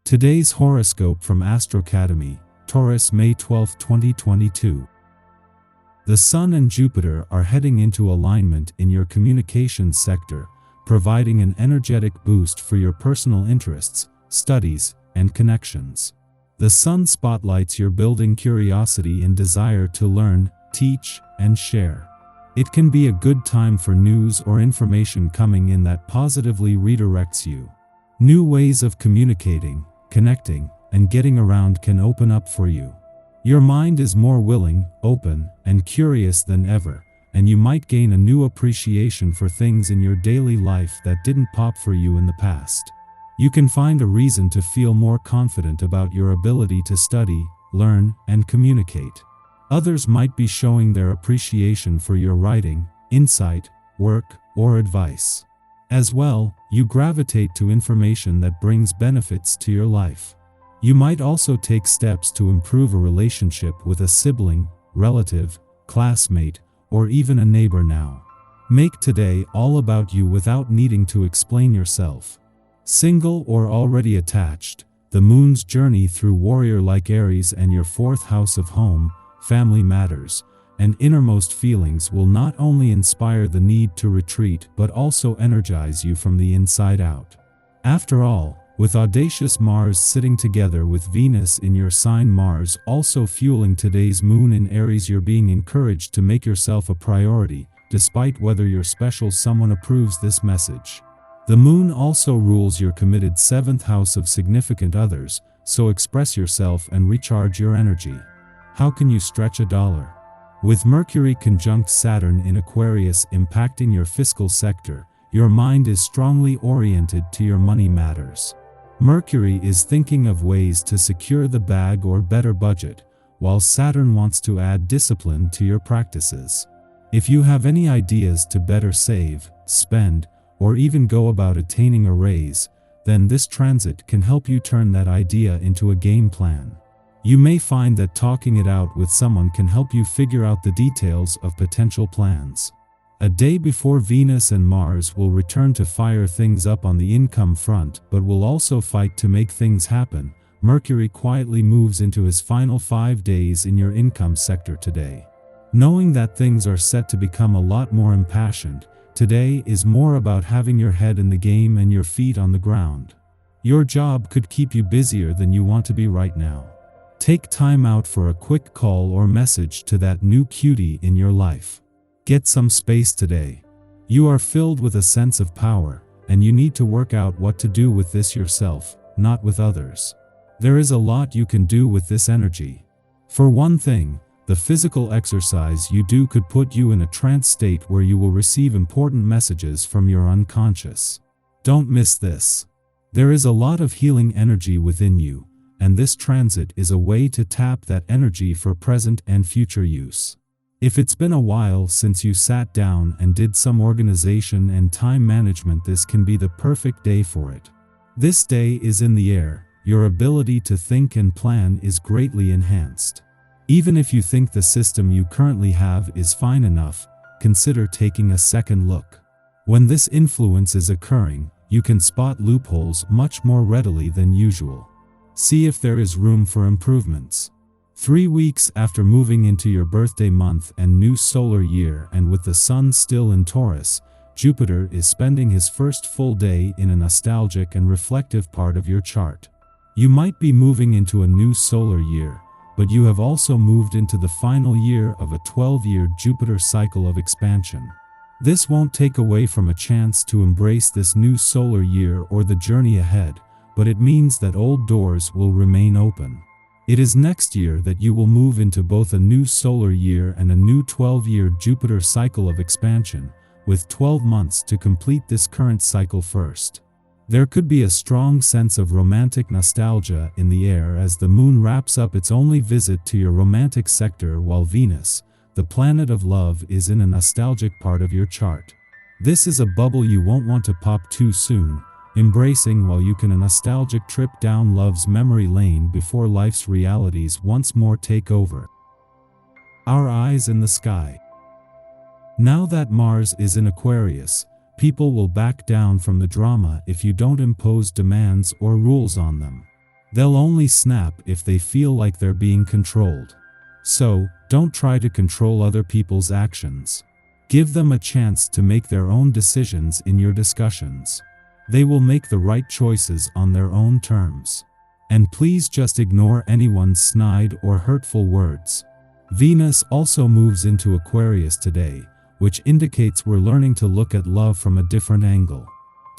Today's horoscope from Astrocademy, Taurus, May 12, 2022. The Sun and Jupiter are heading into alignment in your communications sector, providing an energetic boost for your personal interests, studies, and connections. The Sun spotlights your building curiosity and desire to learn, teach, and share. It can be a good time for news or information coming in that positively redirects you. New ways of communicating, connecting, and getting around can open up for you. Your mind is more willing, open, and curious than ever, and you might gain a new appreciation for things in your daily life that didn't pop for you in the past. You can find a reason to feel more confident about your ability to study, learn, and communicate. Others might be showing their appreciation for your writing, insight, work, or advice. As well, you gravitate to information that brings benefits to your life. You might also take steps to improve a relationship with a sibling, relative, classmate, or even a neighbor now. Make today all about you without needing to explain yourself. Single or already attached, the moon's journey through warrior-like Aries and your fourth house of home, family matters, and innermost feelings will not only inspire the need to retreat but also energize you from the inside out. After all, with audacious Mars sitting together with Venus in your sign, Mars also fueling today's moon in Aries, you're being encouraged to make yourself a priority, despite whether your special someone approves this message. The moon also rules your committed seventh house of significant others, so express yourself and recharge your energy. How can you stretch a dollar? With Mercury conjunct Saturn in Aquarius impacting your fiscal sector, your mind is strongly oriented to your money matters. Mercury is thinking of ways to secure the bag or better budget, while Saturn wants to add discipline to your practices. If you have any ideas to better save, spend, or even go about attaining a raise, then this transit can help you turn that idea into a game plan. You may find that talking it out with someone can help you figure out the details of potential plans. A day before Venus and Mars will return to fire things up on the income front but will also fight to make things happen, Mercury quietly moves into his final 5 days in your income sector today. Knowing that things are set to become a lot more impassioned, today is more about having your head in the game and your feet on the ground. Your job could keep you busier than you want to be right now. Take time out for a quick call or message to that new cutie in your life. Get some space today. You are filled with a sense of power, and you need to work out what to do with this yourself, not with others. There is a lot you can do with this energy. For one thing, the physical exercise you do could put you in a trance state where you will receive important messages from your unconscious. Don't miss this. There is a lot of healing energy within you, and this transit is a way to tap that energy for present and future use. If it's been a while since you sat down and did some organization and time management, this can be the perfect day for it. This day is in the air, your ability to think and plan is greatly enhanced. Even if you think the system you currently have is fine enough, consider taking a second look. When this influence is occurring, you can spot loopholes much more readily than usual. See if there is room for improvements. 3 weeks after moving into your birthday month and new solar year, and with the Sun still in Taurus, Jupiter is spending his first full day in a nostalgic and reflective part of your chart. You might be moving into a new solar year, but you have also moved into the final year of a 12-year Jupiter cycle of expansion. This won't take away from a chance to embrace this new solar year or the journey ahead, but it means that old doors will remain open. It is next year that you will move into both a new solar year and a new 12-year Jupiter cycle of expansion, with 12 months to complete this current cycle first. There could be a strong sense of romantic nostalgia in the air as the moon wraps up its only visit to your romantic sector, while Venus, the planet of love, is in a nostalgic part of your chart. This is a bubble you won't want to pop too soon, embracing while you can a nostalgic trip down love's memory lane before life's realities once more take over. Our eyes in the sky. Now that Mars is in Aquarius, people will back down from the drama if you don't impose demands or rules on them. They'll only snap if they feel like they're being controlled. So, don't try to control other people's actions. Give them a chance to make their own decisions in your discussions. They will make the right choices on their own terms. And please just ignore anyone's snide or hurtful words. Venus also moves into Aquarius today, which indicates we're learning to look at love from a different angle.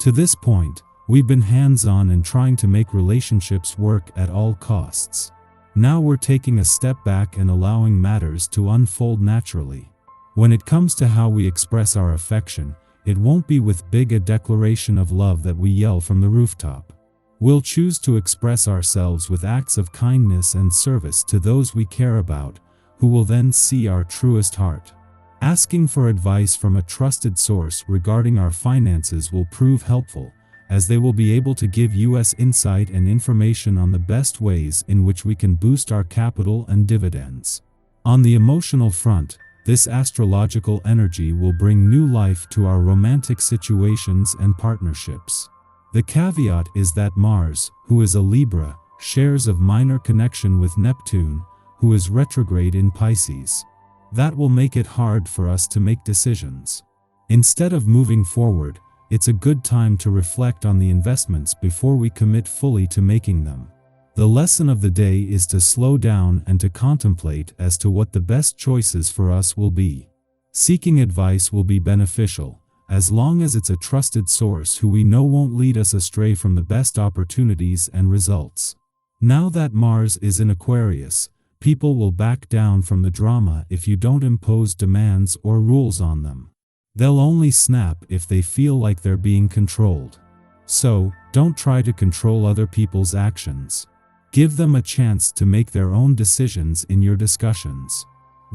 To this point, we've been hands-on and trying to make relationships work at all costs. Now we're taking a step back and allowing matters to unfold naturally. When it comes to how we express our affection, it won't be with a declaration of love that we yell from the rooftop. We'll choose to express ourselves with acts of kindness and service to those we care about, who will then see our truest heart. Asking for advice from a trusted source regarding our finances will prove helpful, as they will be able to give us insight and information on the best ways in which we can boost our capital and dividends. On the emotional front, this astrological energy will bring new life to our romantic situations and partnerships. The caveat is that Mars, who is a Libra, shares a minor connection with Neptune, who is retrograde in Pisces. That will make it hard for us to make decisions. Instead of moving forward, it's a good time to reflect on the investments before we commit fully to making them. The lesson of the day is to slow down and to contemplate as to what the best choices for us will be. Seeking advice will be beneficial, as long as it's a trusted source who we know won't lead us astray from the best opportunities and results. Now that Mars is in Aquarius, people will back down from the drama if you don't impose demands or rules on them. They'll only snap if they feel like they're being controlled. So, don't try to control other people's actions. Give them a chance to make their own decisions in your discussions.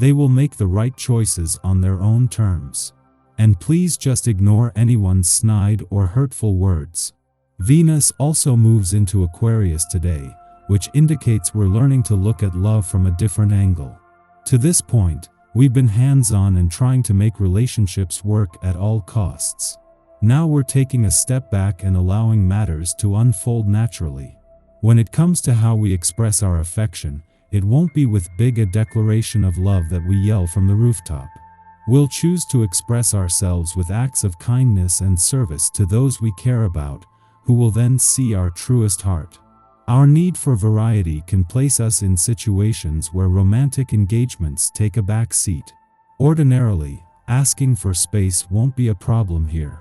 They will make the right choices on their own terms. And please just ignore anyone's snide or hurtful words. Venus also moves into Aquarius today, which indicates we're learning to look at love from a different angle. To this point, we've been hands-on and trying to make relationships work at all costs. Now we're taking a step back and allowing matters to unfold naturally. When it comes to how we express our affection, it won't be with a declaration of love that we yell from the rooftop. We'll choose to express ourselves with acts of kindness and service to those we care about, who will then see our truest heart. Our need for variety can place us in situations where romantic engagements take a back seat. Ordinarily, asking for space won't be a problem here.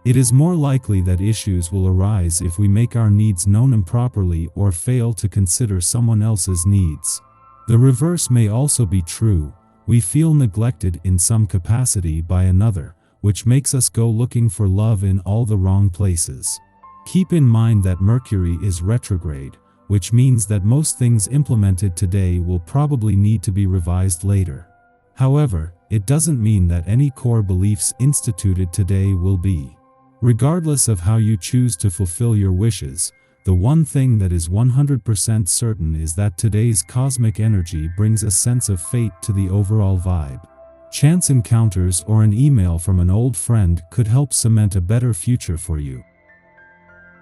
It is more likely that issues will arise if we make our needs known improperly or fail to consider someone else's needs. The reverse may also be true. We feel neglected in some capacity by another, which makes us go looking for love in all the wrong places. Keep in mind that Mercury is retrograde, which means that most things implemented today will probably need to be revised later. However, it doesn't mean that any core beliefs instituted today will be. Regardless of how you choose to fulfill your wishes, the one thing that is 100% certain is that today's cosmic energy brings a sense of fate to the overall vibe. Chance encounters or an email from an old friend could help cement a better future for you.